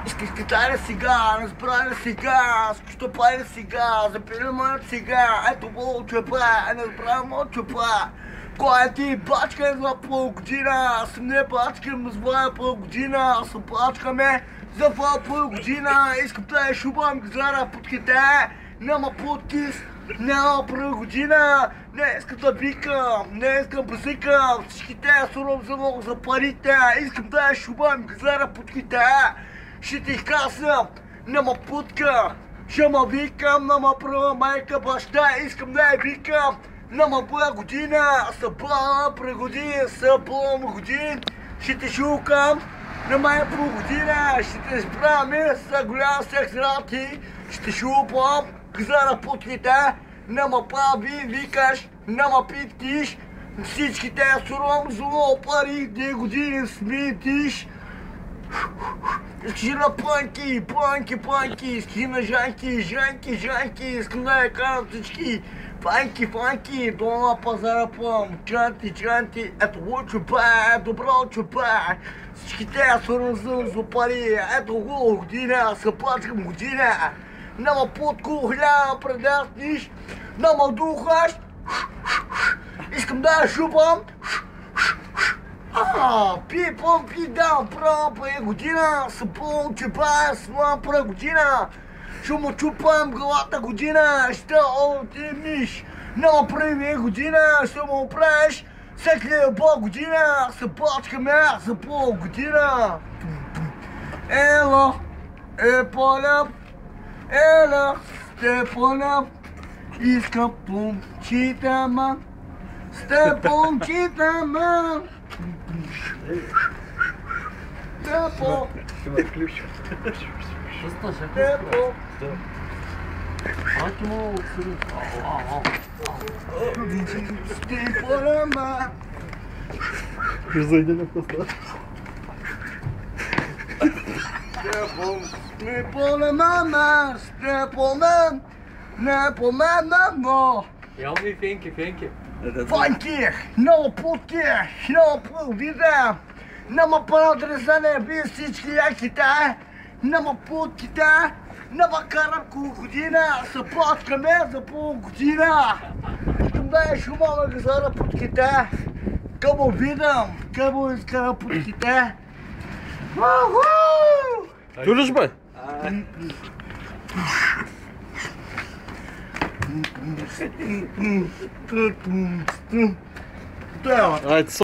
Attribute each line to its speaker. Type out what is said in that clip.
Speaker 1: Искаш киталя сега, разбрали сега, скоро пари сега, запили моят сега, ето го чепа, не разбрали моят чепа. Кой е ти, бачка е за полгодина, аз съм не бачка, ме звая полгодина, аз съм бачкаме за полгодина, искам да я шубам гзара под китая, няма подкис, няма полгодина, не искам да викам, не искам да зикам, всички те сурам за парите, искам да я шубам гзара под китая. Ще ти казвам, няма путка, ще ма викам, няма права майка, баща, искам да я викам, няма бъда година, събъл прегодин, събъл годин, ще те шукам, няма е по година, ще те сбраме с голям секс рати, ще те шупам, гзара путките, няма баби, викаш, няма питиш, всички те сурам, зло пари, 2 години смитиш. Искаш на панки, искаш на жанки, искам да я карам всички. Панки, долу на пазара пъм, чанти, ето го чупа, добро чупа. Всички те свързвам за пари, ето го година, съплачкам година. Няма потко, хляба предасниш, няма духаш. Искам да я шупам. Пи дам, права е година, съпълно чепая, слам пра година, ще му чупам главата година, ще отимиш, няма прави година, ще му оправиш, всеки е година, се плачкаме за пол година. Ела, поляб, ела, поляб, искам помчитама, помчитама. Тепо!
Speaker 2: Има ключ.
Speaker 1: Тепо!
Speaker 2: Анche mo oturup.
Speaker 1: Степорама!
Speaker 2: Zajdzie na prosto.
Speaker 1: Степорама! Степорама! Непоменно!
Speaker 2: Ja, wie Fenke.
Speaker 1: Фанки! Много путки! Много вида! Няма парадрезане, вие всички яките! Няма путките! Няма карам година! Се платкаме за полгодина! Искам да я шумаме газара путките! Къбо видам! Къбо изкара путките!
Speaker 3: Görüş mü?
Speaker 1: Да,
Speaker 3: Haydi